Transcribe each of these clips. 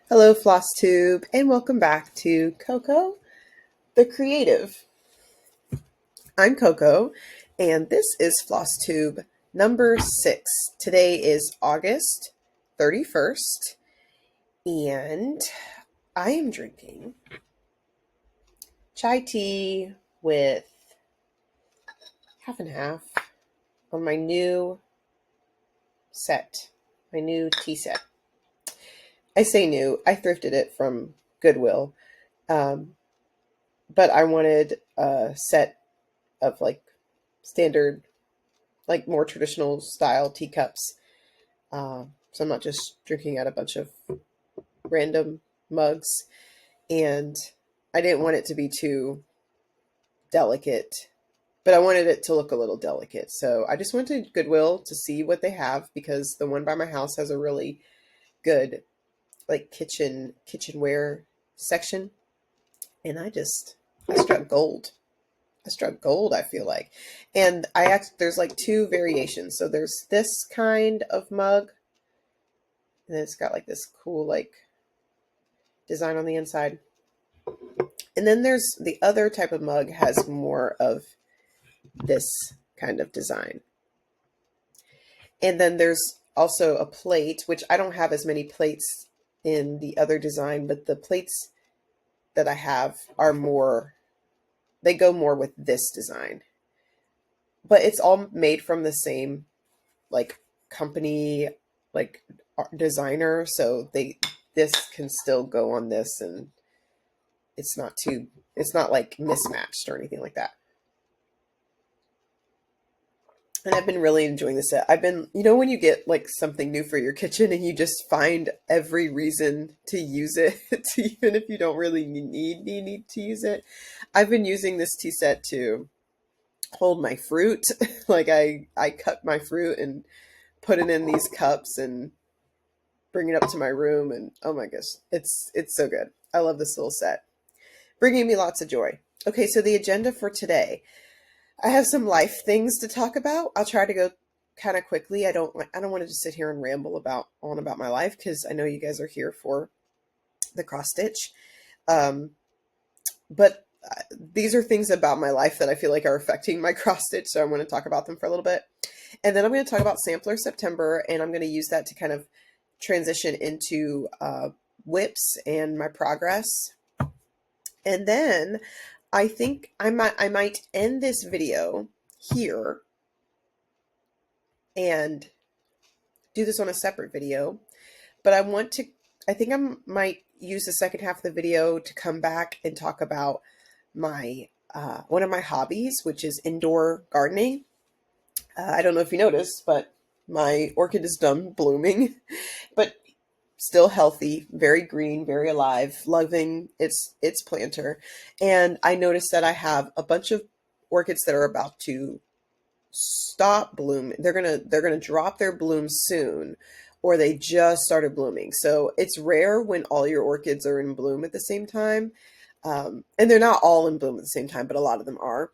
Hello, Flosstube, and welcome back to Coco the Creative. I'm Coco, and this is Flosstube number 6. Today is August 31st, and I am drinking chai tea with half and half on my new set, my new tea set. I say new, I thrifted it from Goodwill, um, but I wanted a set of standard, like more traditional style teacups. So I'm not just drinking out a bunch of random mugs. And I didn't want it to be too delicate, but I wanted it to look a little delicate. So I just went to Goodwill to see what they have because the one by my house has a really good like kitchenware section. And I struck gold. I struck gold, I feel like. And there's like two variations. So there's this kind of mug, and it's got like this cool like design on the inside. And then there's the other type of mug has more of this kind of design. And then there's also a plate, which I don't have as many plates in the other design, but the plates that I have are more, they go more with this design. But it's all made from the same like company, like designer. So this can still go on this, and it's not like mismatched or anything like that. And I've been really enjoying this set. I've been, when you get like something new for your kitchen and you just find every reason to use it, even if you don't really need to use it. I've been using this tea set to hold my fruit. Like I cut my fruit and put it in these cups and bring it up to my room, and oh my gosh, it's so good. I love this little set. Bringing me lots of joy. Okay, so the agenda for today. I have some life things to talk about. I'll try to go kind of quickly. I don't want to just sit here and ramble about my life because I know you guys are here for the cross stitch. But these are things about my life that I feel like are affecting my cross stitch, so I want to talk about them for a little bit. And then I'm going to talk about Sampler September, and I'm going to use that to kind of transition into whips and my progress. And then I think I might end this video here and do this on a separate video. But I think I might use the second half of the video to come back and talk about my one of my hobbies, which is indoor gardening. I don't know if you noticed, but my orchid is done blooming, but still healthy, very green, very alive, loving its planter. And I noticed that I have a bunch of orchids that are about to stop bloom. They're gonna drop their bloom soon, or they just started blooming. So it's rare when all your orchids are in bloom at the same time. And they're not all in bloom at the same time, but a lot of them are.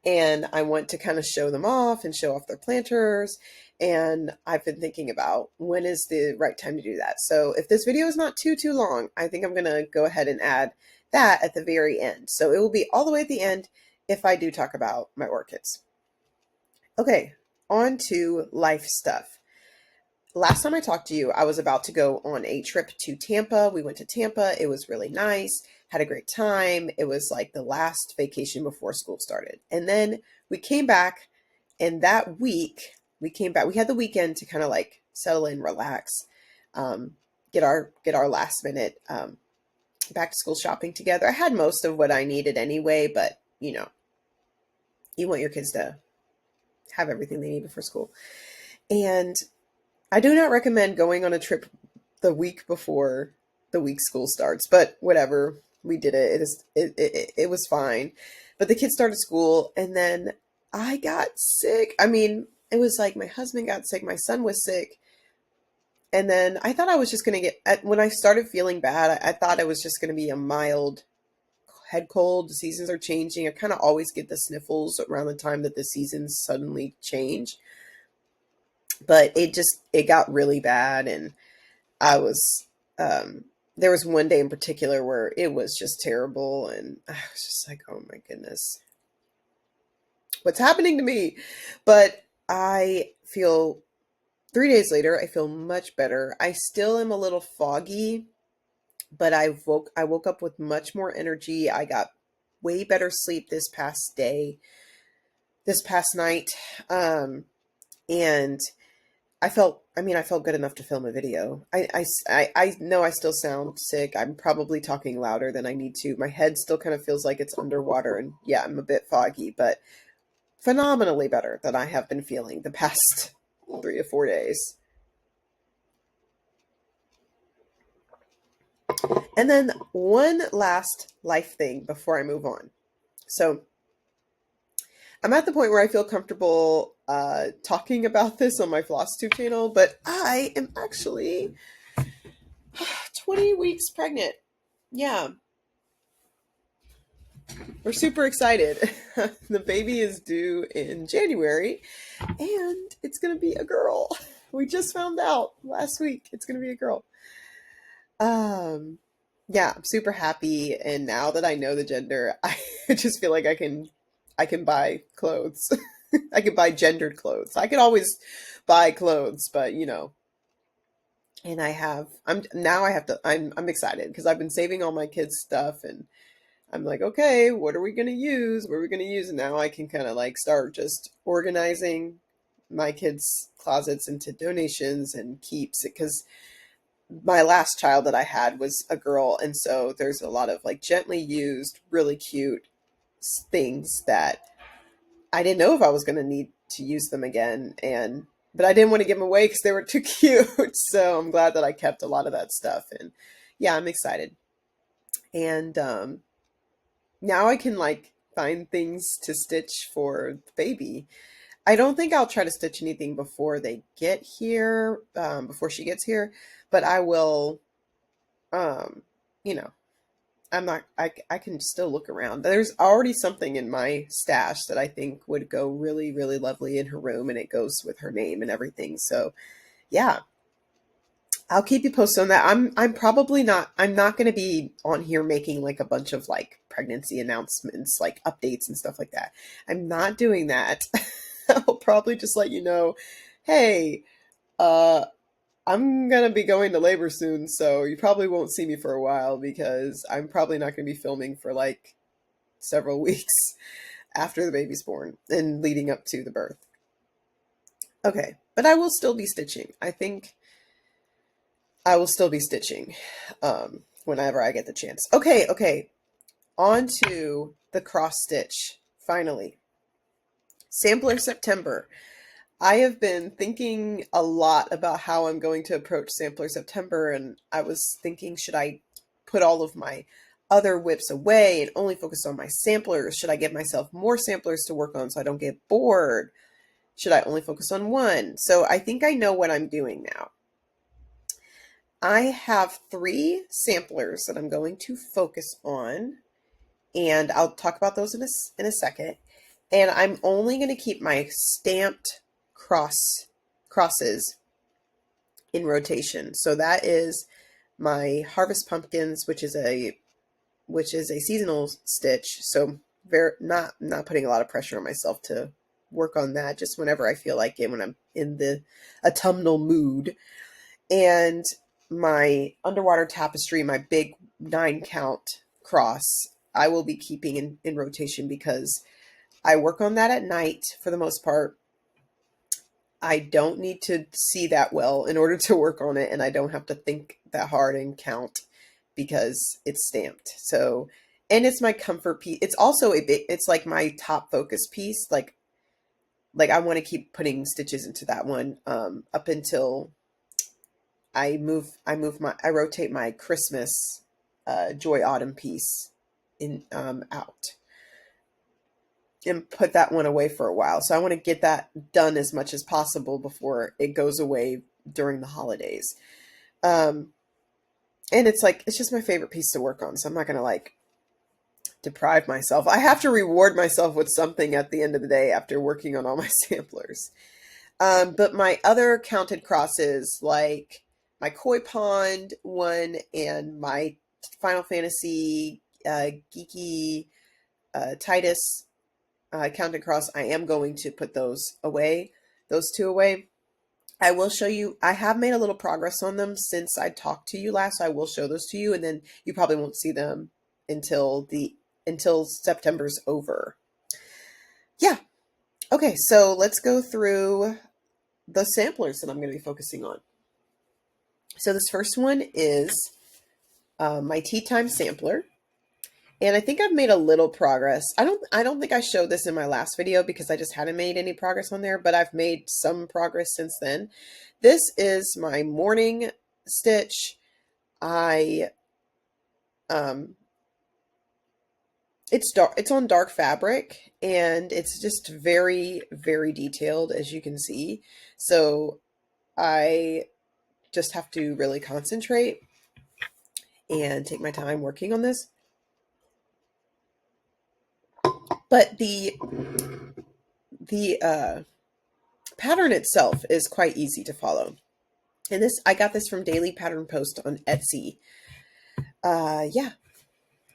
And I want to kind of show them off and show off their planters. And I've been thinking about when is the right time to do that. So if this video is not too long, I think I'm going to go ahead and add that at the very end. So it will be all the way at the end if I do talk about my orchids. Okay, on to life stuff. Last time I talked to you, I was about to go on a trip to Tampa. We went to Tampa. It was really nice. Had a great time. It was like the last vacation before school started. And then we came back, and that week we came back. We had the weekend to kind of like settle in, relax, get our last minute back to school shopping together. I had most of what I needed anyway, but you want your kids to have everything they need before school. And I do not recommend going on a trip the week before the week school starts, but whatever. We did it. It was fine. But the kids started school, and then I got sick. I mean, it was like my husband got sick, my son was sick. And then I thought I was just going to when I started feeling bad, I thought it was just going to be a mild head cold. The seasons are changing. I kind of always get the sniffles around the time that the seasons suddenly change. But it got really bad, and I was there was one day in particular where it was just terrible, and I was just like, oh my goodness, what's happening to me? But I feel 3 days later, I feel much better. I still am a little foggy, but I woke up with much more energy. I got way better sleep this past night. And I felt good enough to film a video. I know I still sound sick. I'm probably talking louder than I need to. My head still kind of feels like it's underwater, and yeah, I'm a bit foggy, but phenomenally better than I have been feeling the past 3 or 4 days. And then one last life thing before I move on. So I'm at the point where I feel comfortable talking about this on my Flosstube channel, but I am actually 20 weeks pregnant. Yeah, we're super excited. The baby is due in January, and it's going to be a girl. We just found out last week it's going to be a girl. Yeah, I'm super happy, and now that I know the gender, I just feel like I can buy clothes. I can buy gendered clothes. I could always buy clothes, but and I'm excited because I've been saving all my kids' stuff, and I'm like, okay, what are we going to use? What are we going to use? And now I can kind of like start just organizing my kids' closets into donations and keeps, because my last child that I had was a girl. And so there's a lot of like gently used, really cute things that I didn't know if I was going to need to use them again. But I didn't want to give them away because they were too cute. So I'm glad that I kept a lot of that stuff. And yeah, I'm excited. And now I can like find things to stitch for the baby. I don't think I'll try to stitch anything before they get here, before she gets here, but I will, um, you know, I can still look around. There's already something in my stash that I think would go really, really lovely in her room, and it goes with her name and everything. So yeah, I'll keep you posted on that. I'm not going to be on here making like a bunch of like pregnancy announcements, like updates and stuff like that. I'm not doing that. I'll probably just let you know, hey, uh, I'm gonna be going to labor soon, so you probably won't see me for a while because I'm probably not gonna be filming for like several weeks after the baby's born and leading up to the birth. Okay, but I will still be stitching. I think I will still be stitching whenever I get the chance. Okay. On to the cross stitch, finally. Sampler September. I have been thinking a lot about how I'm going to approach Sampler September, and I was thinking, should I put all of my other whips away and only focus on my samplers? Should I give myself more samplers to work on so I don't get bored? Should I only focus on one? So I think I know what I'm doing now. I have 3 samplers that I'm going to focus on, and I'll talk about those in a second. And I'm only going to keep my stamped crosses in rotation. So that is my Harvest Pumpkins, which is a seasonal stitch. So not putting a lot of pressure on myself to work on that, just whenever I feel like it, when I'm in the autumnal mood. And my Underwater Tapestry, my big 9-count cross, I will be keeping in rotation because I work on that at night for the most part. I don't need to see that well in order to work on it, and I don't have to think that hard and count because it's stamped. So, and it's my comfort piece. It's also it's like my top focus piece. Like I want to keep putting stitches into that one up until I rotate my Christmas Joy Autumn piece in out and put that one away for a while. So I want to get that done as much as possible before it goes away during the holidays. And it's just my favorite piece to work on. So I'm not going to like deprive myself. I have to reward myself with something at the end of the day after working on all my samplers. But my other counted crosses, like my Koi Pond one and my Final Fantasy Geeky Titus Counting Cross. I am going to put those away, those two away. I will show you, I have made a little progress on them since I talked to you last. So I will show those to you, and then you probably won't see them until September's over. Yeah. Okay, so let's go through the samplers that I'm going to be focusing on. So this first one is my tea time sampler. And I think I've made a little progress. I don't think I showed this in my last video because I just hadn't made any progress on there, but I've made some progress since then. This is my morning stitch. It's on dark fabric, and it's just very, very detailed, as you can see. So I just have to really concentrate and take my time working on this. But the pattern itself is quite easy to follow. And this, I got this from Daily Pattern Post on Etsy. Yeah,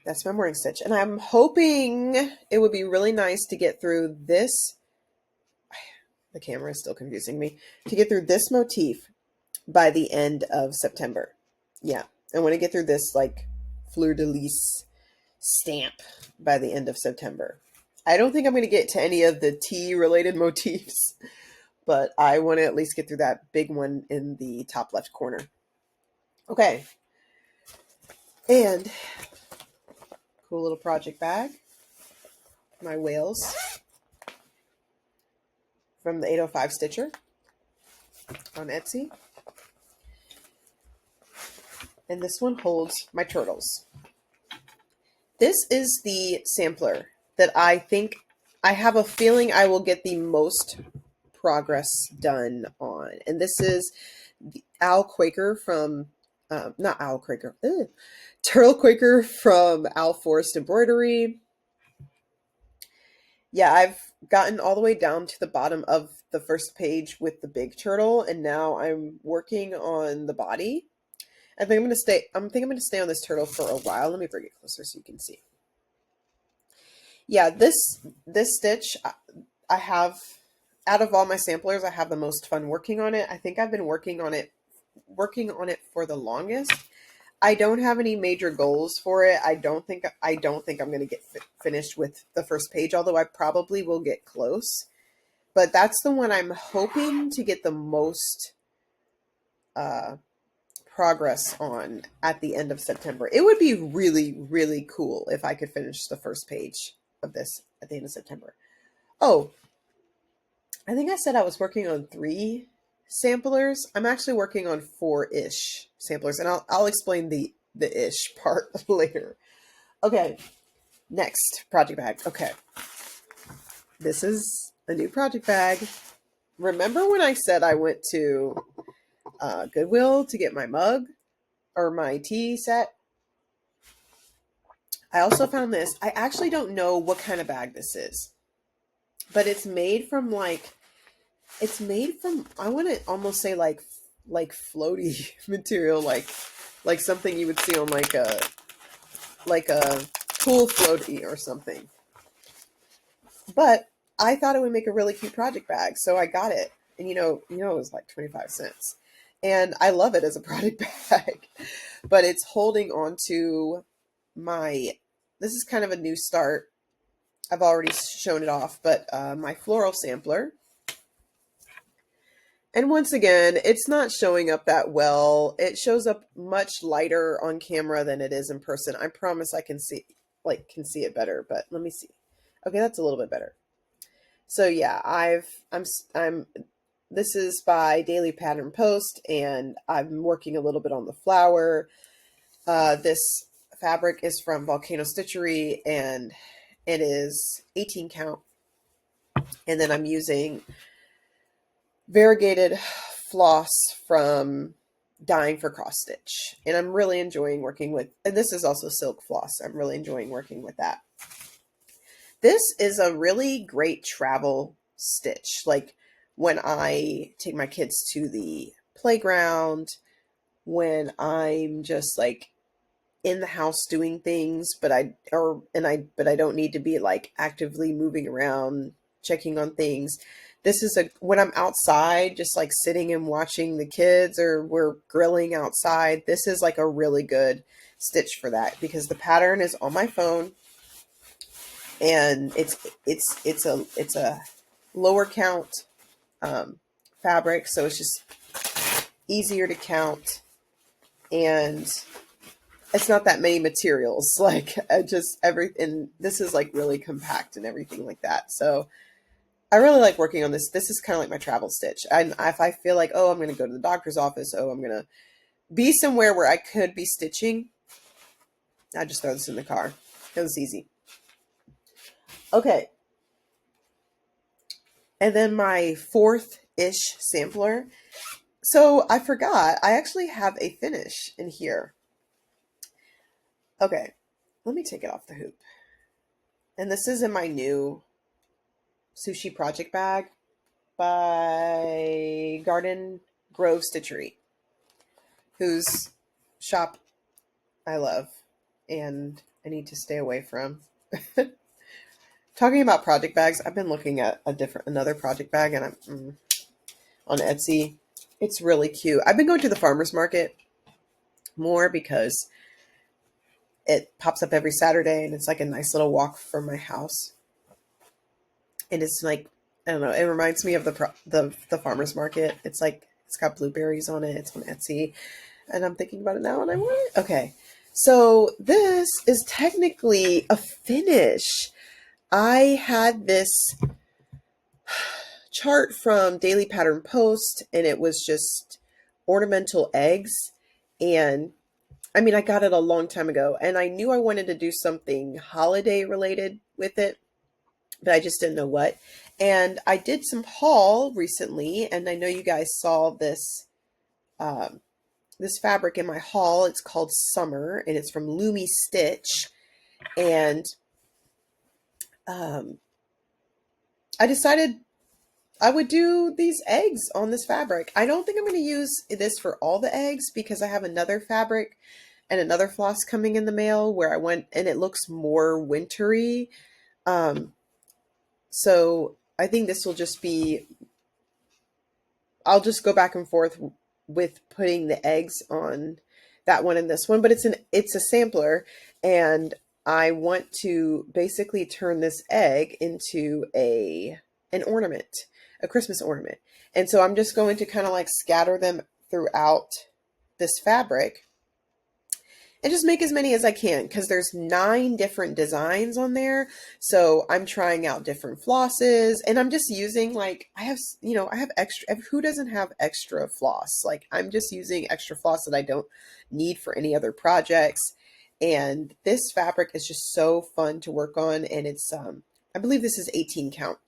that's my morning stitch. And I'm hoping it would be really nice to get through this. The camera is still confusing me. To get through this motif by the end of September. Yeah, I want to get through this like fleur-de-lis stamp by the end of September. I don't think I'm going to get to any of the tea related motifs, but I want to at least get through that big one in the top left corner. Okay. And cool little project bag. My whales from the 805 Stitcher on Etsy. And this one holds my turtles. This is the sampler that I think, I have a feeling I will get the most progress done on. And this is the Owl Quaker from, not Owl Quaker, Turtle Quaker from Owl Forest Embroidery. Yeah, I've gotten all the way down to the bottom of the first page with the big turtle, and now I'm working on the body. I think I'm going to stay on this turtle for a while. Let me bring it closer so you can see. Yeah, this stitch, I have, out of all my samplers, I have the most fun working on it. I think I've been working on it for the longest. I don't have any major goals for it. I don't think I'm going to get finished with the first page, although I probably will get close. But that's the one I'm hoping to get the most progress on at the end of September. It would be really, really cool if I could finish the first page of this at the end of September. Oh, I think I said I was working on 3 samplers. I'm actually working on 4-ish samplers, and I'll explain the ish part later. Okay, next project bag. Okay, this is a new project bag. Remember when I said I went to Goodwill to get my mug or my tea set? I also found this. I actually don't know what kind of bag this is, but it's made from I want to almost say like floaty material, like something you would see on like a pool floaty or something. But I thought it would make a really cute project bag, so I got it. And it was like 25 cents. And I love it as a project bag. But it's holding on to this is kind of a new start. I've already shown it off, but my floral sampler. And once again, it's not showing up that well. It shows up much lighter on camera than it is in person. I promise I can see it better, but let me see. Okay, that's a little bit better. So yeah, this is by Daily Pattern Post, and I'm working a little bit on the flower. This fabric is from Volcano Stitchery, and it is 18 count. And then I'm using variegated floss from Dying for Cross Stitch. And I'm really enjoying working with, and this is also silk floss. I'm really enjoying working with that. This is a really great travel stitch. Like when I take my kids to the playground, when I'm just like in the house doing things, but I don't need to be like actively moving around, checking on things. This is a when I'm outside, just like sitting and watching the kids or we're grilling outside. This is like a really good stitch for that because the pattern is on my phone and it's a lower count um, fabric, so it's just easier to count and it's not that many materials. Like just everything. This is like really compact and everything like that. So I really like working on this. This is kind of like my travel stitch. And if I feel like, oh, I'm going to go to the doctor's office, oh, I'm going to be somewhere where I could be stitching, I just throw this in the car because it's easy. Okay. And then my fourth-ish sampler. So I forgot, I actually have a finish in here. Okay, let me take it off the hoop. And this is in my new sushi project bag by Garden Grove Stitchery, whose shop I love and I need to stay away from. Talking about project bags, I've been looking at another project bag and I'm on Etsy. It's really cute. I've been going to the farmer's market more because it pops up every Saturday and it's like a nice little walk from my house. And it's like, I don't know, it reminds me of the farmer's market. It's like, it's got blueberries on it. It's on Etsy. And I'm thinking about it now and I want it. Okay. So this is technically a finish. I had this chart from Daily Pattern Post and it was just ornamental eggs. And I mean, I got it a long time ago and I knew I wanted to do something holiday related with it, but I just didn't know what. And I did some haul recently and I know you guys saw this, this fabric in my haul. It's called Summer and it's from Lumi Stitch. And I decided I would do these eggs on this fabric. I don't think I'm going to use this for all the eggs because I have another fabric and another floss coming in the mail where I went and it looks more wintry. So I think this will just be, I'll just go back and forth with putting the eggs on that one and this one, but it's a sampler and I want to basically turn this egg into an ornament, a Christmas ornament. And so I'm just going to kind of like scatter them throughout this fabric and just make as many as I can because there's 9 different designs on there. So I'm trying out different flosses and I'm just using like, I have extra, who doesn't have extra floss? Like I'm just using extra floss that I don't need for any other projects. And this fabric is just so fun to work on. And it's, I believe this is 18 count.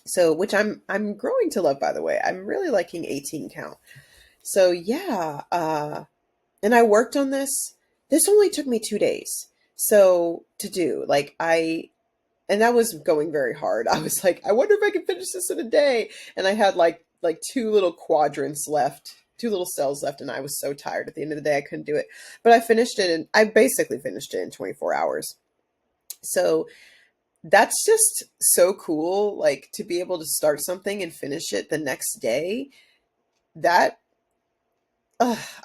So, which I'm growing to love, by the way. I'm really liking 18 count. So yeah, and I worked on this. This only took me 2 days. So to do and that was going very hard. I was like, I wonder if I can finish this in a day. And I had like 2 little quadrants left, 2 little cells left. And I was so tired at the end of the day, I couldn't do it, but I finished it. And I basically finished it in 24 hours. So that's just so cool. Like to be able to start something and finish it the next day. That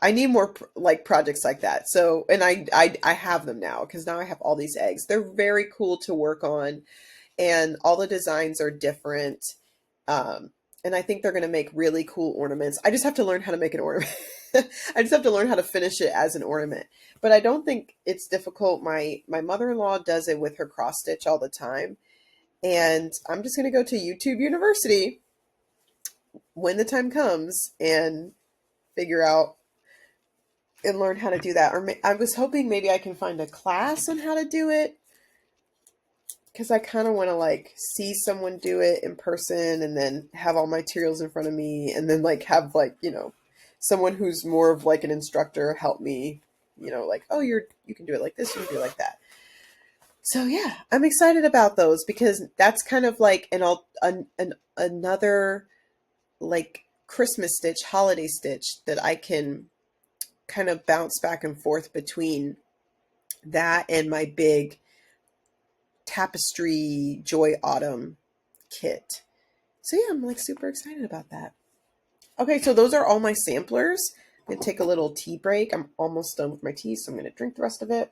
I need more like projects like that. So, and I have them now because now I have all these eggs. They're very cool to work on, and all the designs are different. And I think they're going to make really cool ornaments. I just have to learn how to make an ornament. I just have to learn how to finish it as an ornament. But I don't think it's difficult. My mother-in-law does it with her cross stitch all the time, and I'm just going to go to YouTube University when the time comes and figure out and learn how to do that. Or I was hoping maybe I can find a class on how to do it because I kind of want to like see someone do it in person and then have all my materials in front of me and then like have like, someone who's more of like an instructor help me, like, oh, you can do it like this, you can do it like that. So yeah, I'm excited about those because that's kind of like another like Christmas stitch, holiday stitch that I can kind of bounce back and forth between that and my big tapestry Joy Autumn kit. So yeah, I'm like super excited about that. Okay, so those are all my samplers. I'm gonna take a little tea break. I'm almost done with my tea, so I'm gonna drink the rest of it.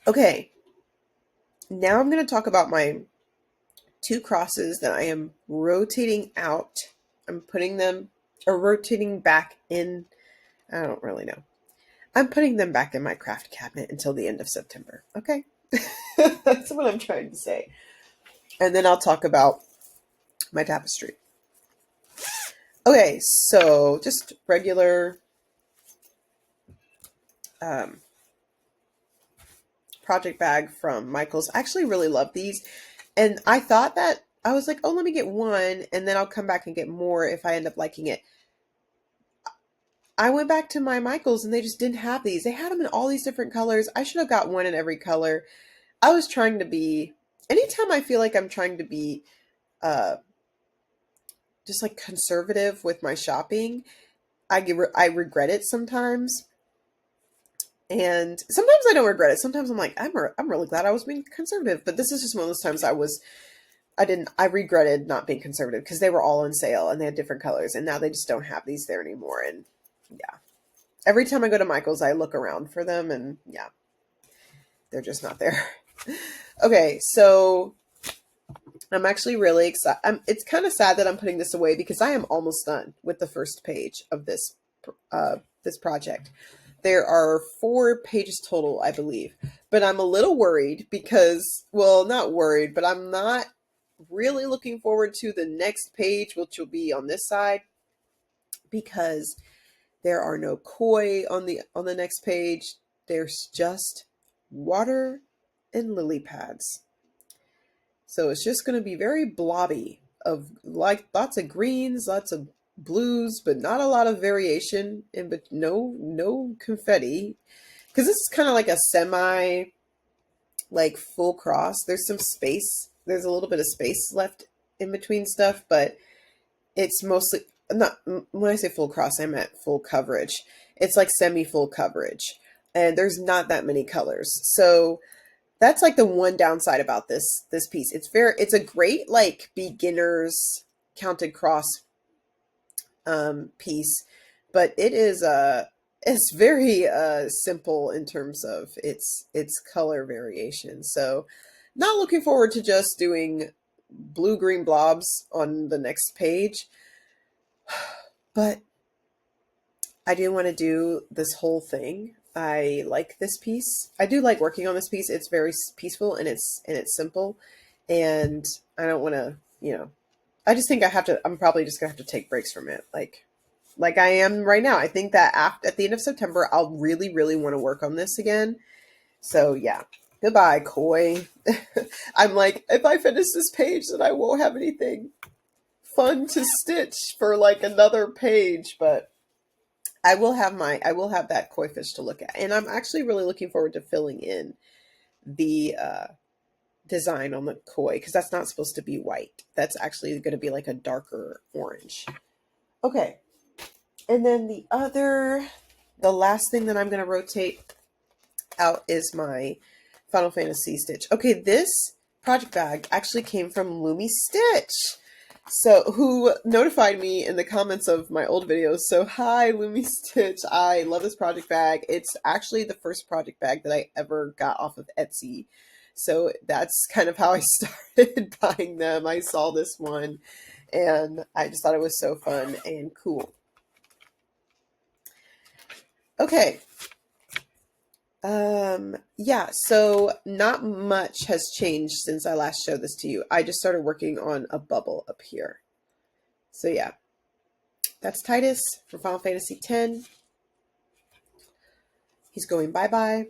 Okay, now I'm gonna talk about my two crosses that I am rotating out. I'm putting them, or rotating back in, I don't really know. I'm putting them back in my craft cabinet until the end of September. Okay. That's what I'm trying to say. And then I'll talk about my tapestry. Okay, so just regular project bag from Michaels. I actually really love these. And I thought that, I was like, oh, let me get one and then I'll come back and get more if I end up liking it. I went back to my Michaels and they just didn't have these. They had them in all these different colors. I should have got one in every color. I was trying to be, anytime I feel like I'm trying to be just like conservative with my shopping, I regret it sometimes. And sometimes I don't regret it. Sometimes I'm like, I'm really glad I was being conservative. But this is just one of those times I regretted not being conservative because they were all on sale and they had different colors. And now they just don't have these there anymore. And yeah, every time I go to Michael's, I look around for them and yeah, they're just not there. Okay, so I'm actually really excited. It's kind of sad that I'm putting this away because I am almost done with the first page of this project. There are 4 pages total, I believe, but I'm a little worried because, well, not worried, but I'm not really looking forward to the next page, which will be on this side, because there are no koi on the next page. There's just water and lily pads. So it's just going to be very blobby of like lots of greens, lots of blues, but not a lot of variation, and but no confetti, because this is kind of like a semi like full cross. There's some space. There's a little bit of space left in between stuff, but it's mostly not. When I say full cross, I'm at full coverage. It's like semi full coverage, and there's not that many colors. So that's like the one downside about this piece. It's a great like beginner's counted cross piece, but it's very simple in terms of its color variation. So not looking forward to just doing blue green blobs on the next page, but I do want to do this whole thing. I like this piece. I do like working on this piece. It's very peaceful and it's simple, and I don't want to, I just think I'm probably just gonna have to take breaks from it, like I am right now. I think that at the end of September, I'll really, really want to work on this again. So yeah, goodbye, koi. I'm like, if I finish this page, then I won't have anything fun to stitch for like another page, but I will have that koi fish to look at. And I'm actually really looking forward to filling in the design on the koi, because that's not supposed to be white. That's actually going to be like a darker orange. Okay. And then the last thing that I'm going to rotate out is my Final Fantasy Stitch. Okay, this project bag actually came from Lumi Stitch, so who notified me in the comments of my old videos. So hi, Lumi Stitch. I love this project bag. It's actually the first project bag that I ever got off of Etsy. So that's kind of how I started buying them. I saw this one and I just thought it was so fun and cool. Okay. Yeah, so not much has changed since I last showed this to you. I just started working on a bubble up here. So yeah, that's Titus from Final Fantasy X. He's going bye-bye.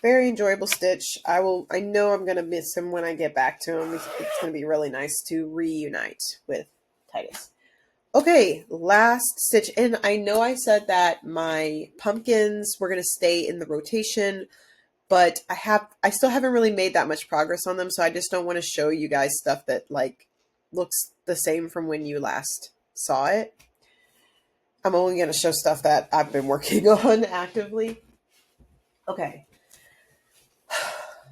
Very enjoyable Stitch. I know I'm gonna miss him when I get back to him. It's gonna be really nice to reunite with Titus. Okay, last stitch. And I know I said that my pumpkins were going to stay in the rotation but I still haven't really made that much progress on them. So I just don't want to show you guys stuff that like looks the same from when you last saw it. I'm only going to show stuff that I've been working on actively. Okay.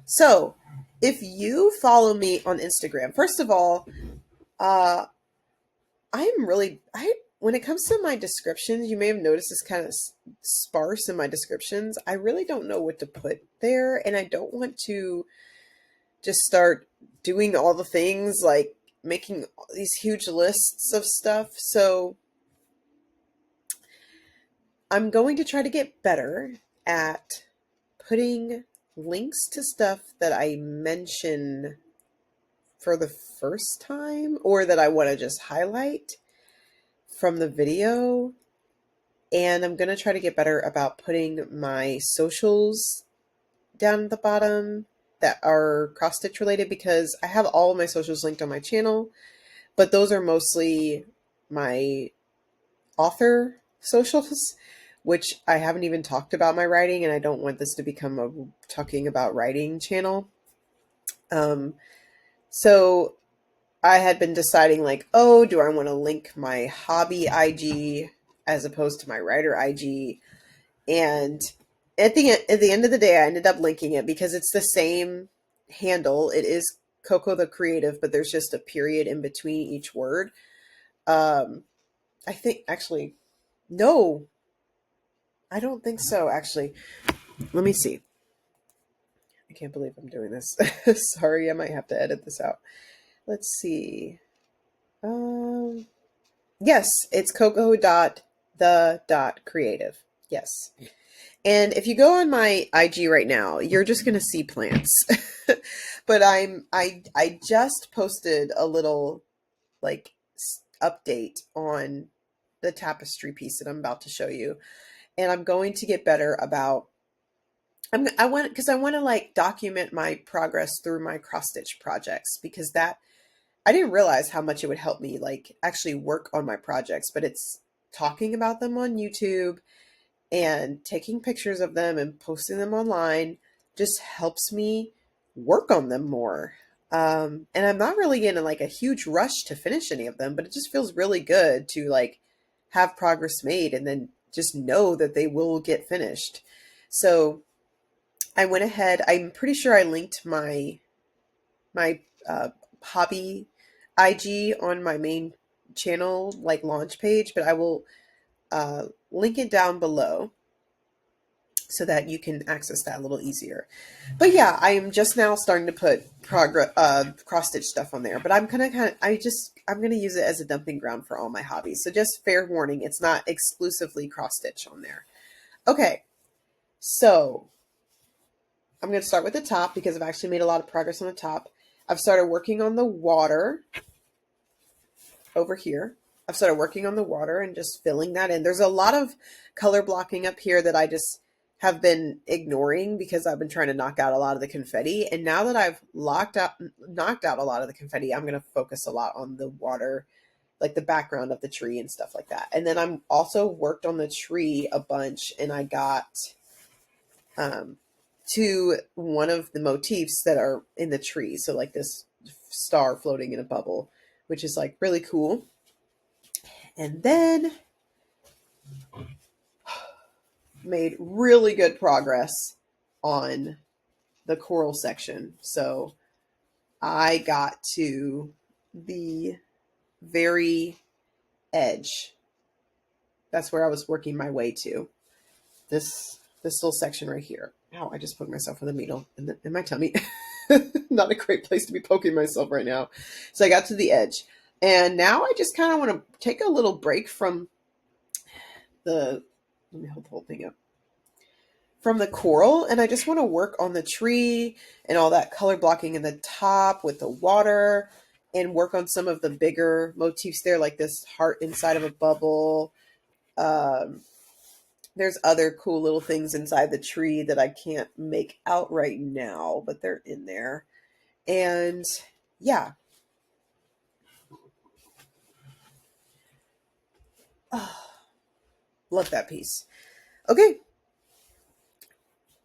So if you follow me on Instagram, first of all, when it comes to my descriptions, you may have noticed it's kind of sparse in my descriptions. I really don't know what to put there, and I don't want to just start doing all the things like making these huge lists of stuff. So I'm going to try to get better at putting links to stuff that I mention for the first time or that I want to just highlight from the video. And I'm going to try to get better about putting my socials down at the bottom that are cross stitch related, because I have all of my socials linked on my channel, but those are mostly my author socials, which I haven't even talked about my writing, and I don't want this to become a talking about writing channel. So I had been deciding like, oh, do I want to link my hobby IG as opposed to my writer IG? And at the end of the day, I ended up linking it because it's the same handle. It is Coco the Creative, but there's just a period in between each word. I think actually, no, I don't think so. Actually, let me see. I can't believe I'm doing this. Sorry, I might have to edit this out. Let's see. Yes, it's coco.the.creative. Yes. And if you go on my IG right now, you're just going to see plants. But I just posted a little like update on the tapestry piece that I'm about to show you. And I'm going to get better about I want to like document my progress through my cross stitch projects, because that I didn't realize how much it would help me like actually work on my projects, but it's talking about them on YouTube and taking pictures of them and posting them online just helps me work on them more. And I'm not really in like a huge rush to finish any of them, but it just feels really good to like have progress made and then just know that they will get finished. So I went ahead. I'm pretty sure I linked my hobby IG on my main channel like launch page, but I will link it down below so that you can access that a little easier. But yeah, I am just now starting to put cross stitch stuff on there, but I'm gonna use it as a dumping ground for all my hobbies. So just fair warning, it's not exclusively cross stitch on there. Okay, so I'm going to start with the top because I've actually made a lot of progress on the top. I've started working on the water over here. I've started working on the water and just filling that in. There's a lot of color blocking up here that I just have been ignoring because I've been trying to knock out a lot of the confetti. And now that I've knocked out a lot of the confetti, I'm going to focus a lot on the water, like the background of the tree and stuff like that. And then I'm also worked on the tree a bunch, and I got to one of the motifs that are in the tree. So like this star floating in a bubble, which is like really cool. And then made really good progress on the coral section. So I got to the very edge. That's where I was working my way to. This little section right here. Ow, I just poked myself with a needle in my tummy. Not a great place to be poking myself right now. So I got to the edge. And now I just kind of want to take a little break from let me hold the whole thing up. From the coral, and I just want to work on the tree and all that color blocking in the top with the water, and work on some of the bigger motifs there, like this heart inside of a bubble. There's other cool little things inside the tree that I can't make out right now, but they're in there. And yeah. Oh, love that piece. Okay.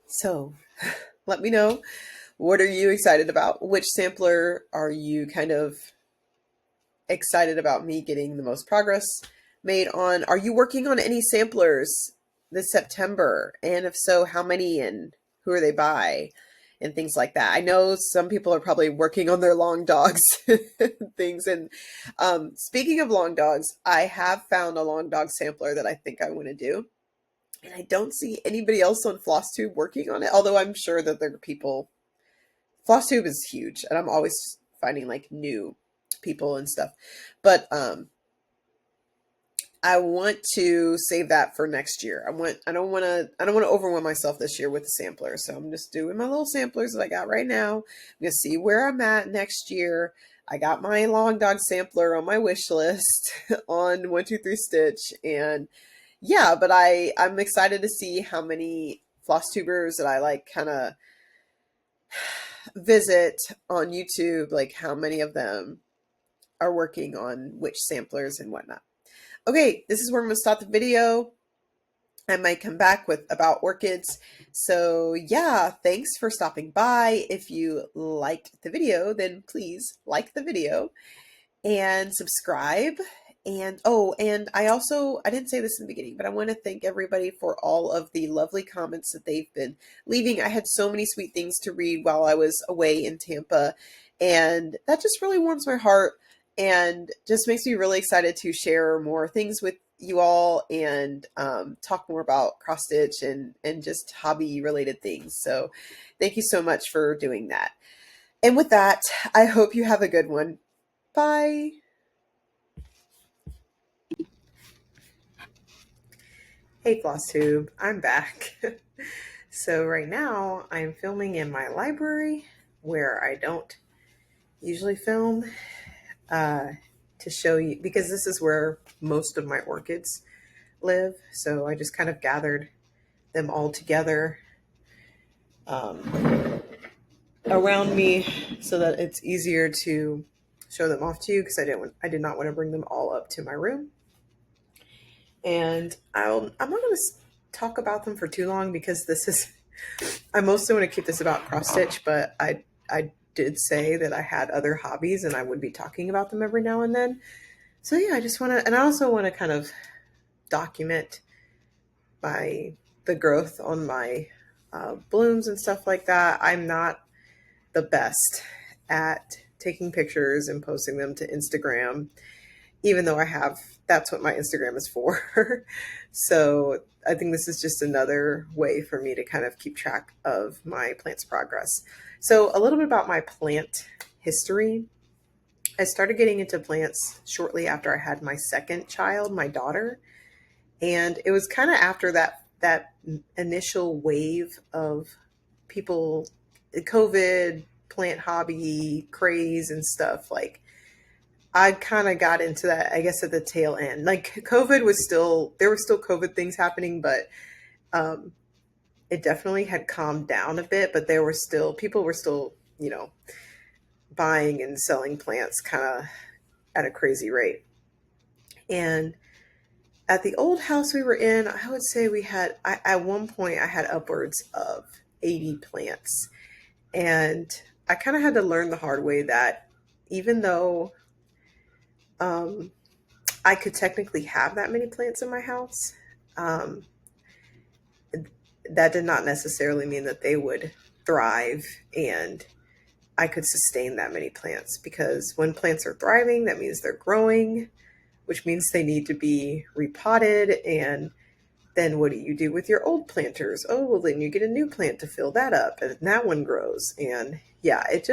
So Let me know. What are you excited about? Which sampler are you kind of excited about me getting the most progress made on? Are you working on any samplers this September? And if so, how many and who are they by? And things like that. I know some people are probably working on their long dogs things. And speaking of long dogs, I have found a long dog sampler that I think I want to do. And I don't see anybody else on Flosstube working on it, although I'm sure that there are people. Flosstube is huge, and I'm always finding like new people and stuff. But I want to save that for next year. I don't want to overwhelm myself this year with the sampler. So I'm just doing my little samplers that I got right now. I'm going to see where I'm at next year. I got my long dog sampler on my wish list on 123 Stitch, and yeah, but I'm excited to see how many floss tubers that I like kind of visit on YouTube, like how many of them are working on which samplers and whatnot. Okay, this is where I'm going to stop the video. I might come back with about orchids. So yeah, thanks for stopping by. If you liked the video, then please like the video and subscribe. And oh, and I didn't say this in the beginning, but I want to thank everybody for all of the lovely comments that they've been leaving. I had so many sweet things to read while I was away in Tampa, and that just really warms my heart and just makes me really excited to share more things with you all and talk more about cross stitch and just hobby related things. So thank you so much for doing that. And with that, I hope you have a good one. Bye. Hey Flosstube, I'm back. So right now I'm filming in my library where I don't usually film to show you, because this is where most of my orchids live. So I just kind of gathered them all together around me so that it's easier to show them off to you, because I did not want to bring them all up to my room. And I'm not going to talk about them for too long, because I mostly want to keep this about cross stitch, but I did say that I had other hobbies and I would be talking about them every now and then. So yeah, I also want to kind of document the growth on my blooms and stuff like that. I'm not the best at taking pictures and posting them to Instagram, even though that's what my Instagram is for. So I think this is just another way for me to kind of keep track of my plant's progress. So a little bit about my plant history. I started getting into plants shortly after I had my second child, my daughter. And it was kind of after that initial wave of people, COVID, plant hobby craze and stuff. Like, I kind of got into that, I guess, at the tail end. Like there were still COVID things happening, but it definitely had calmed down a bit, but people were still, buying and selling plants kind of at a crazy rate. And at the old house we were in, I would say at one point I had upwards of 80 plants. And I kind of had to learn the hard way that even though I could technically have that many plants in my house, that did not necessarily mean that they would thrive and I could sustain that many plants, because when plants are thriving, that means they're growing, which means they need to be repotted. And then what do you do with your old planters? Oh, well, then you get a new plant to fill that up, and that one grows. And yeah, it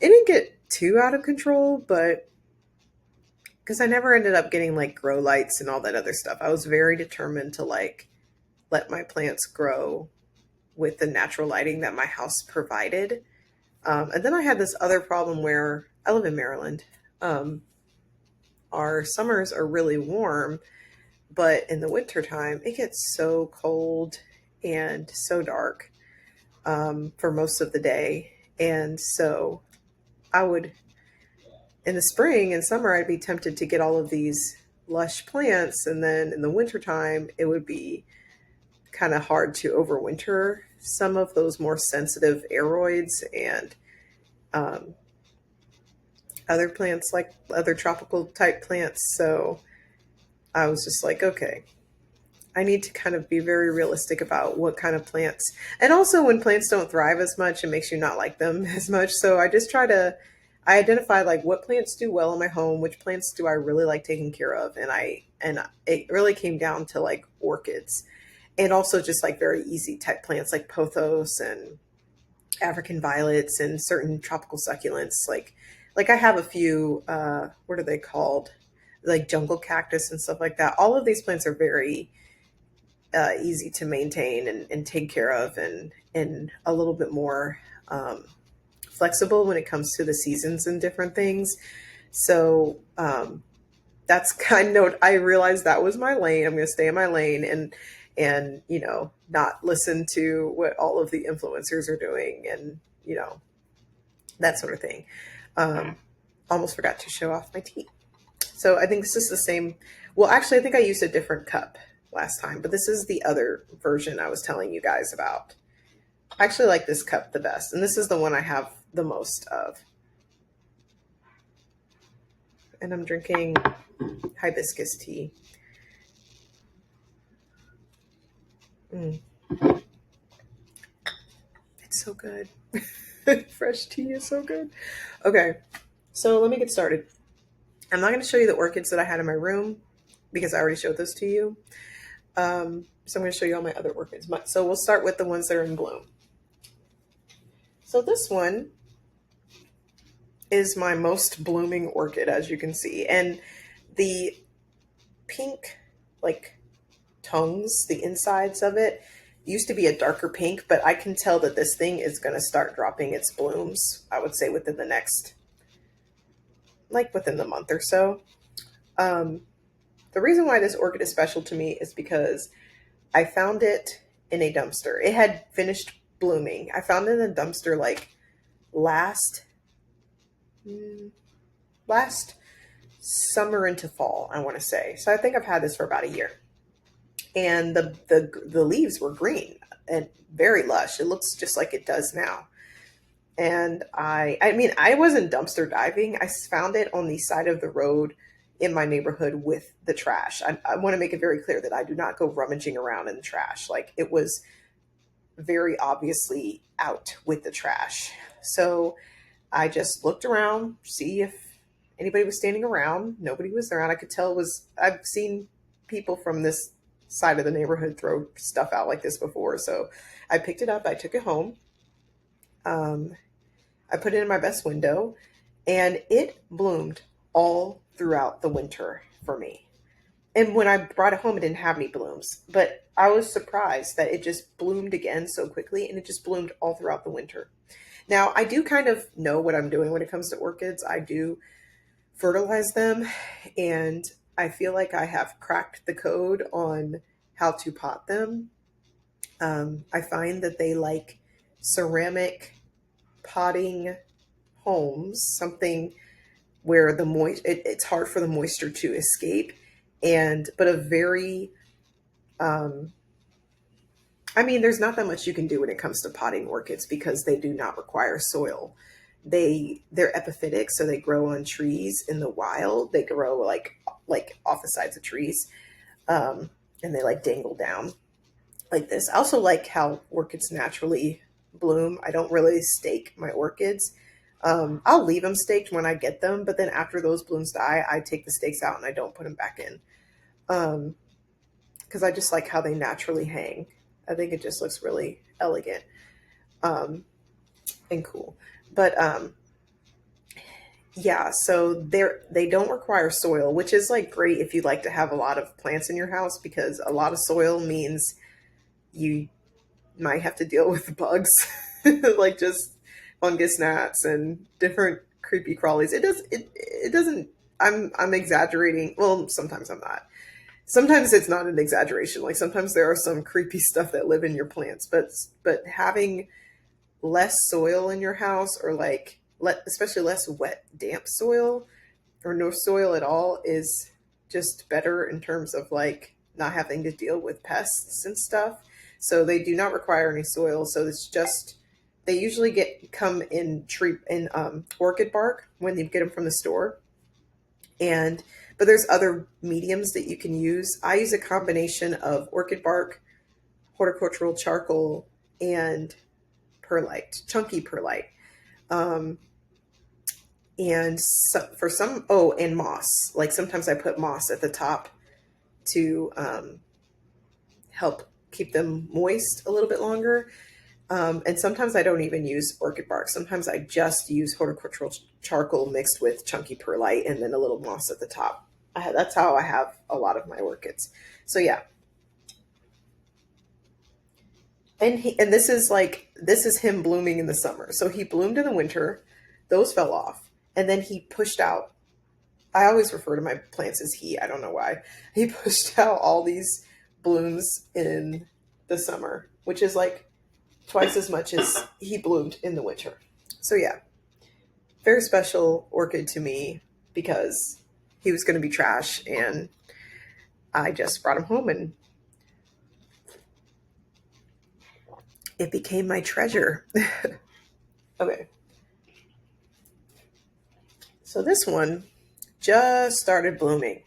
didn't get too out of control, but because I never ended up getting like grow lights and all that other stuff. I was very determined to like let my plants grow with the natural lighting that my house provided. And then I had this other problem where I live in Maryland. Our summers are really warm, but in the wintertime, it gets so cold and so dark for most of the day. And so in the spring and summer, I'd be tempted to get all of these lush plants. And then in the wintertime, it would be kind of hard to overwinter some of those more sensitive aroids and um, other plants, like other tropical type plants. So I was just like, okay, I need to kind of be very realistic about what kind of plants. And also, when plants don't thrive as much, it makes you not like them as much. So I just try to, I identify like what plants do well in my home, which plants do I really like taking care of. And it really came down to like orchids, and also just like very easy type plants like pothos and African violets and certain tropical succulents. Like I have a few, what are they called? Like jungle cactus and stuff like that. All of these plants are very easy to maintain and take care of, and a little bit more flexible when it comes to the seasons and different things. So that's kind of, I realized that was my lane. I'm going to stay in my lane and not listen to what all of the influencers are doing, and that sort of thing. Um, Almost forgot to show off my tea. So I think this is the same. Well, actually, I think I used a different cup last time, but this is the other version I was telling you guys about. I actually like this cup the best, and this is the one I have the most of. And I'm drinking hibiscus tea. It's so good. Fresh tea is so good. Okay, so let me get started. I'm not going to show you the orchids that I had in my room because I already showed those to you. So I'm going to show you all my other orchids. So we'll start with the ones that are in bloom. So this one is my most blooming orchid, as you can see. And the pink, like, tongues, the insides of it, used to be a darker pink, but I can tell that this thing is going to start dropping its blooms, I would say within the next, like within the month or so. The reason why this orchid is special to me is because I found it in a dumpster. It had finished blooming. I found it in a dumpster like last summer into fall, I want to say. So I think I've had this for about a year. And the leaves were green and very lush. It looks just like it does now. And I mean, I wasn't dumpster diving. I found it on the side of the road in my neighborhood with the trash. I want to make it very clear that I do not go rummaging around in the trash. Like, it was very obviously out with the trash. So I just looked around, see if anybody was standing around. Nobody was around. I could tell I've seen people from this side of the neighborhood throw stuff out like this before. So I picked it up. I took it home. I put it in my best window, and it bloomed all throughout the winter for me. And when I brought it home, it didn't have any blooms, but I was surprised that it just bloomed again so quickly, and it just bloomed all throughout the winter. Now, I do kind of know what I'm doing when it comes to orchids. I do fertilize them, and I feel like I have cracked the code on how to pot them. I find that they like ceramic potting homes, something where it's hard for the moisture to escape, but a very I mean, there's not that much you can do when it comes to potting orchids because they do not require soil. They're epiphytic, so they grow on trees in the wild. They grow like off the sides of trees, and they like dangle down like this. I also like how orchids naturally bloom. I don't really stake my orchids. I'll leave them staked when I get them, but then after those blooms die, I take the stakes out and I don't put them back in. Because I just like how they naturally hang. I think it just looks really elegant and cool. But yeah, so they don't require soil, which is like great if you like to have a lot of plants in your house, because a lot of soil means you might have to deal with bugs, like just fungus gnats and different creepy crawlies. It doesn't. I'm exaggerating. Well, sometimes I'm not. Sometimes it's not an exaggeration. Like, sometimes there are some creepy stuff that live in your plants, but having less soil in your house, or like especially less wet, damp soil, or no soil at all, is just better in terms of like not having to deal with pests and stuff. So they do not require any soil. So it's just, they usually come in orchid bark when you get them from the store. But there's other mediums that you can use. I use a combination of orchid bark, horticultural charcoal, and perlite, chunky perlite. Um, and and moss. Like sometimes I put moss at the top to help keep them moist a little bit longer. And sometimes I don't even use orchid bark. Sometimes I just use horticultural charcoal mixed with chunky perlite and then a little moss at the top. That's how I have a lot of my orchids. So yeah. And this is him blooming in the summer. So he bloomed in the winter, those fell off, and then he pushed out. I always refer to my plants as he. I don't know why. He pushed out all these blooms in the summer, which is like twice as much as he bloomed in the winter. So yeah, very special orchid to me because he was going to be trash, and I just brought him home and it became my treasure. Okay. So this one just started blooming.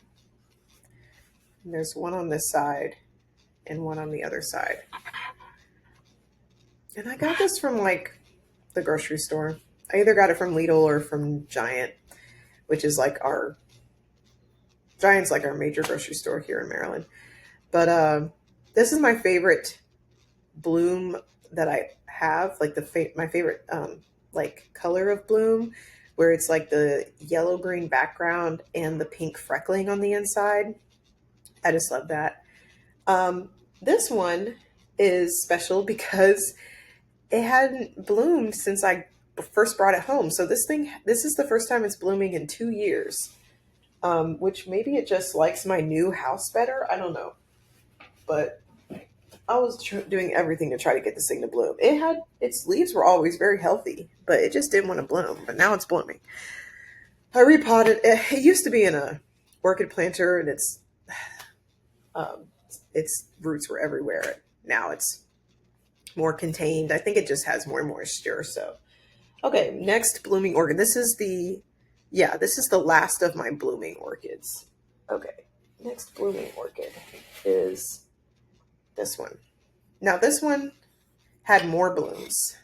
And there's one on this side and one on the other side. And I got this from like the grocery store. I either got it from Lidl or from Giant, which is like Giant's like our major grocery store here in Maryland. But this is my favorite bloom that I have, like my favorite like color of bloom, where it's like the yellow green background and the pink freckling on the inside. I just love that. This one is special because it hadn't bloomed since I first brought it home. So this is the first time it's blooming in 2 years, which maybe it just likes my new house better. I don't know, but I was doing everything to try to get this thing to bloom. Its leaves were always very healthy, but it just didn't want to bloom. But now it's blooming. I repotted it. It used to be in a orchid planter, and its roots were everywhere. Now it's more contained. I think it just has more moisture. So, okay, next blooming orchid. This is the last of my blooming orchids. Okay, next blooming orchid is this one. Now this one had more blooms,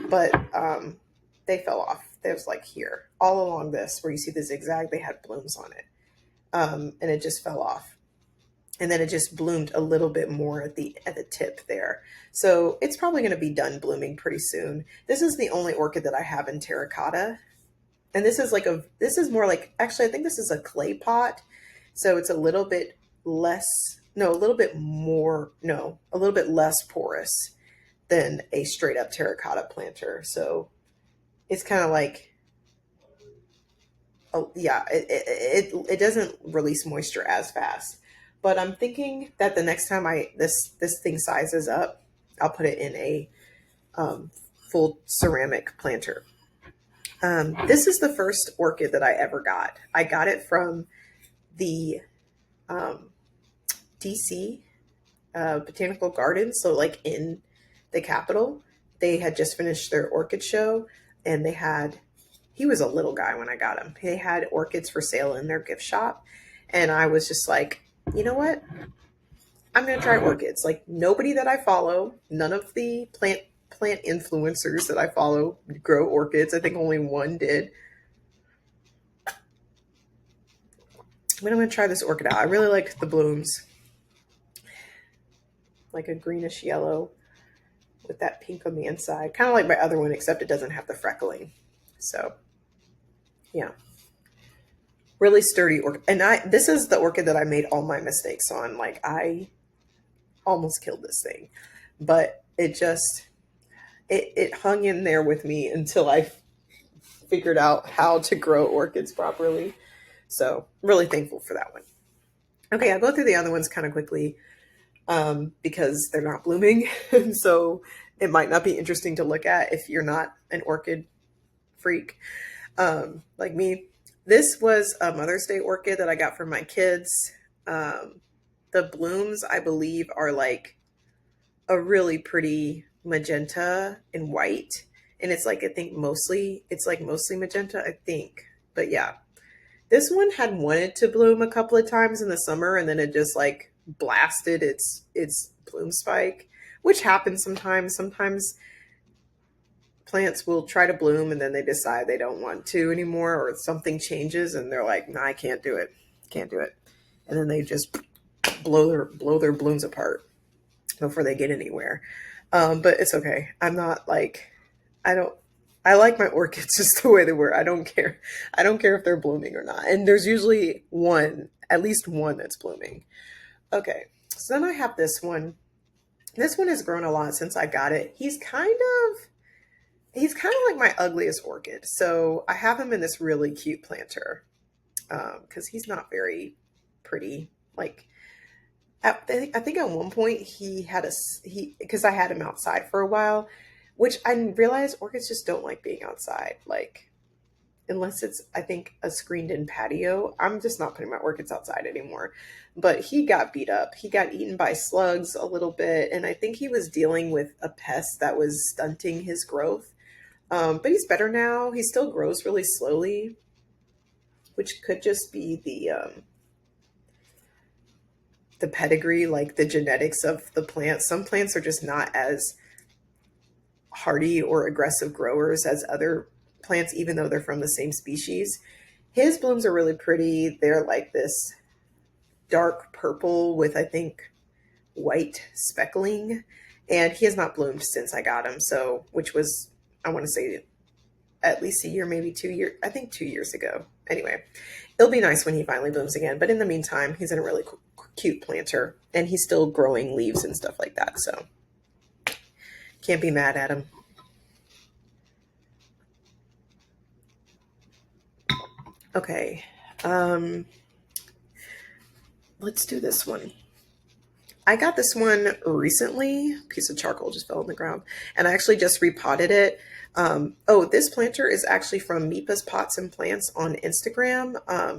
but they fell off. There's like here, all along this, where you see the zigzag, they had blooms on it. And it just fell off. And then it just bloomed a little bit more at the tip there. So it's probably going to be done blooming pretty soon. This is the only orchid that I have in terracotta. And this is more like, actually, I think this is a clay pot. So it's a little bit less porous than a straight up terracotta planter. So it's kind of like, it doesn't release moisture as fast. But I'm thinking that the next time this thing sizes up, I'll put it in a full ceramic planter. This is the first orchid that I ever got. I got it from the DC Botanical Gardens. So like in the capital, they had just finished their orchid show, and he was a little guy when I got him. They had orchids for sale in their gift shop. And I was just like, you know what? I'm going to try orchids. Like, nobody that I follow, none of the plant influencers that I follow grow orchids. I think only one did. But I'm going to try this orchid out. I really like the blooms. Like a greenish yellow with that pink on the inside. Kind of like my other one, except it doesn't have the freckling. So, yeah. Really sturdy orchid. And this is the orchid that I made all my mistakes on. Like, I almost killed this thing. But it hung in there with me until I figured out how to grow orchids properly. So, really thankful for that one. Okay, I'll go through the other ones kind of quickly because they're not blooming. So, it might not be interesting to look at if you're not an orchid freak like me. This was a Mother's Day orchid that I got from my kids. The blooms, I believe, are like a really pretty magenta and white. And it's like, I think mostly magenta, I think. But yeah, this one had wanted to bloom a couple of times in the summer, and then it just like blasted its bloom spike, which happens sometimes. Sometimes plants will try to bloom and then they decide they don't want to anymore, or something changes and they're like, "Nah, I can't do it. Can't do it." And then they just blow their blooms apart before they get anywhere. But it's okay. I'm not like I don't. I like my orchids just the way they were. I don't care. I don't care if they're blooming or not. And there's usually one, at least one that's blooming. Okay. So then I have this one. This one has grown a lot since I got it. He's kind of like my ugliest orchid. So I have him in this really cute planter because he's not very pretty. Like I think at one point he because I had him outside for a while, which I realized orchids just don't like being outside. Like unless it's I think a screened in patio, I'm just not putting my orchids outside anymore. But he got beat up. He got eaten by slugs a little bit, and I think he was dealing with a pest that was stunting his growth. But he's better now. He still grows really slowly, which could just be the pedigree, like the genetics of the plant. Some plants are just not as hardy or aggressive growers as other plants, even though they're from the same species. His blooms are really pretty. They're like this dark purple with, I think, white speckling. And he has not bloomed since I got him. So, which was, I want to say, at least a year, maybe 2 years, I think 2 years ago. Anyway, it'll be nice when he finally blooms again. But in the meantime, he's in a really cute planter and he's still growing leaves and stuff like that. So can't be mad at him. Okay. Let's do this one. I got this one recently. A piece of charcoal just fell on the ground. And I actually just repotted it. This planter is actually from Mipa's Pots and Plants on Instagram.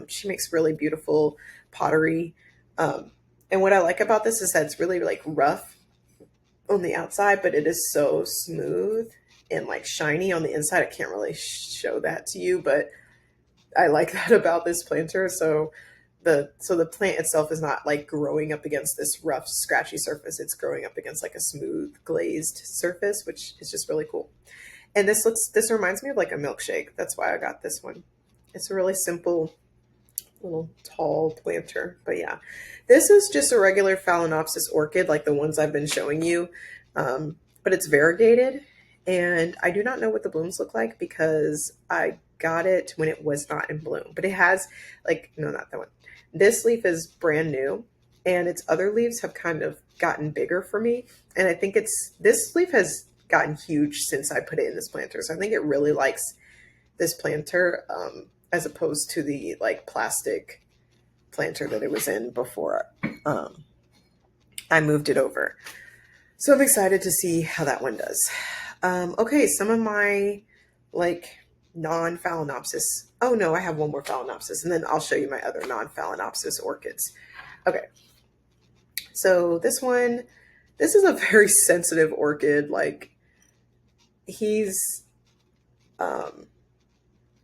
She makes really beautiful pottery. And what I like about this is that it's really like rough on the outside, but it is so smooth and like shiny on the inside. I can't really show that to you, but I like that about this planter. So the plant itself is not like growing up against this rough, scratchy surface. It's growing up against like a smooth glazed surface, which is just really cool. And this reminds me of like a milkshake. That's why I got this one. It's a really simple little tall planter. But yeah, this is just a regular Phalaenopsis orchid like the ones I've been showing you. But it's variegated and I do not know what the blooms look like because I got it when it was not in bloom. But it has like, no, not that one. This leaf is brand new and its other leaves have kind of gotten bigger for me. And I think this leaf has gotten huge since I put it in this planter. So I think it really likes this planter as opposed to the like plastic planter that it was in before I moved it over. So I'm excited to see how that one does. Okay, some of my like non-Phalaenopsis. Oh no, I have one more Phalaenopsis and then I'll show you my other non-Phalaenopsis orchids. Okay, so this is a very sensitive orchid. Like he's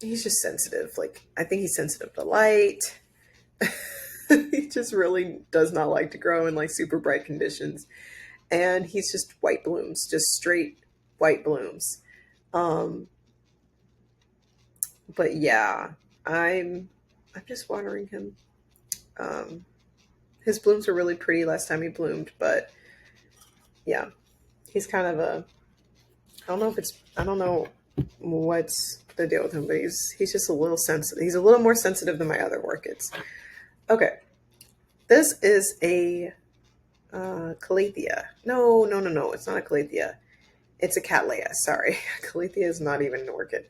just sensitive. Like I think he's sensitive to light. He just really does not like to grow in like super bright conditions. And he's just white blooms, just straight white blooms. But yeah, I'm just watering him. His blooms were really pretty last time he bloomed, but yeah, he's kind of I don't know what's the deal with him, but he's just a little sensitive. He's a little more sensitive than my other orchids. Okay, this is a Calathea. No, it's not a Calathea. It's a Cattleya. Sorry, Calathea is not even an orchid.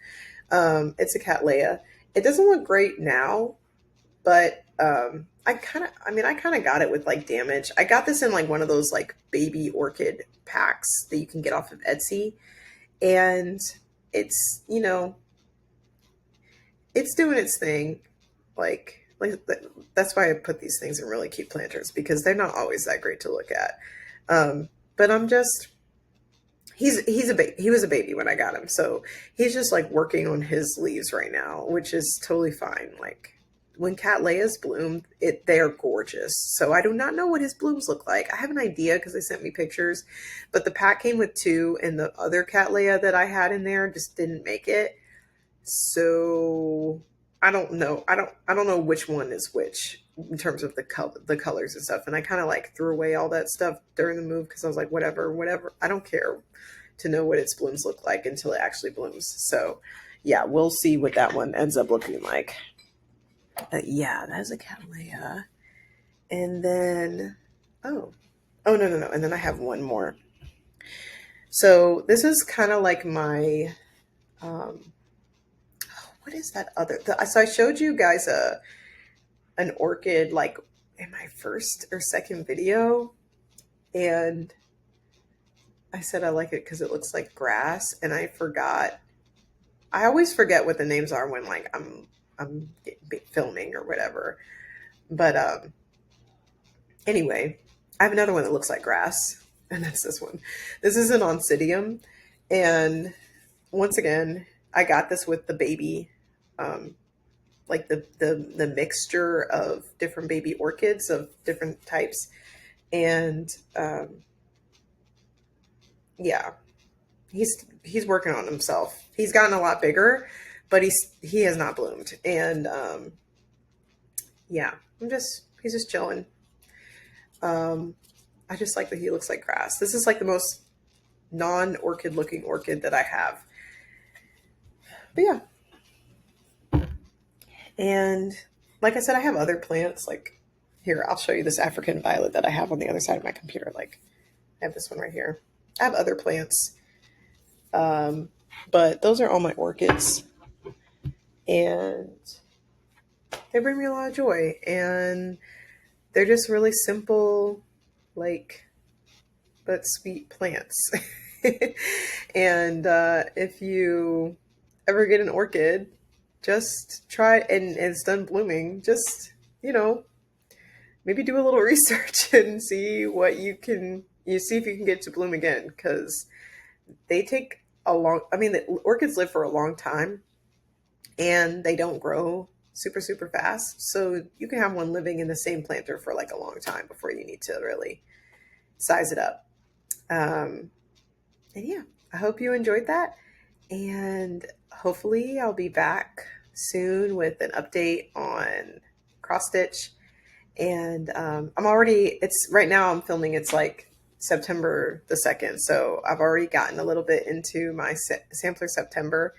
It's a Cattleya. It doesn't look great now, but I kind of got it with like damage. I got this in like one of those like baby orchid packs that you can get off of Etsy. And it's, it's doing its thing. Like that's why I put these things in really cute planters because they're not always that great to look at. but I'm just, he was a baby when I got him, so he's just like working on his leaves right now, which is totally fine. Like when Cattleyas bloom, they are gorgeous. So I do not know what his blooms look like. I have an idea because they sent me pictures, but the pack came with two, and the other Cattleya that I had in there just didn't make it. So I don't know. I don't know which one is which in terms of the colors and stuff. And I kind of like threw away all that stuff during the move because I was like, whatever. I don't care to know what its blooms look like until it actually blooms. So yeah, we'll see what that one ends up looking like. But yeah, that's a Cattleya. And then no. And then I have one more. So this is kind of like my what is that other? So I showed you guys an orchid like in my first or second video, and I said I like it because it looks like grass, and I forgot. I always forget what the names are when like I'm filming or whatever. But anyway, I have another one that looks like grass, and that's this one. This is an oncidium, and once again, I got this with the baby. Like the mixture of different baby orchids of different types, and yeah, he's working on himself. He's gotten a lot bigger, but he has not bloomed, and yeah, he's just chilling. I just like that he looks like grass. This is like the most non-orchid looking orchid that I have. But yeah, and like I said, I have other plants. Like here, I'll show you this African violet that I have on the other side of my computer. Like I have this one right here. I have other plants, but those are all my orchids, and they bring me a lot of joy. And they're just really simple, like, but sweet plants. And if you ever get an orchid, just try, and it's done blooming, just, maybe do a little research and see what you see if you can get to bloom again, because they take the orchids live for a long time, and they don't grow super fast. So you can have one living in the same planter for like a long time before you need to really size it up. And yeah, I hope you enjoyed that. And hopefully I'll be back soon with an update on cross stitch. And it's right now I'm filming, it's like September the 2nd. So I've already gotten a little bit into my sampler September,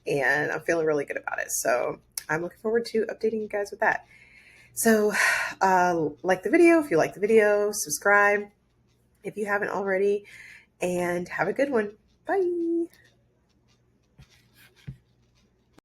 and I'm feeling really good about it. So I'm looking forward to updating you guys with that. So like the video, if you like the video, subscribe if you haven't already, and have a good one. Bye.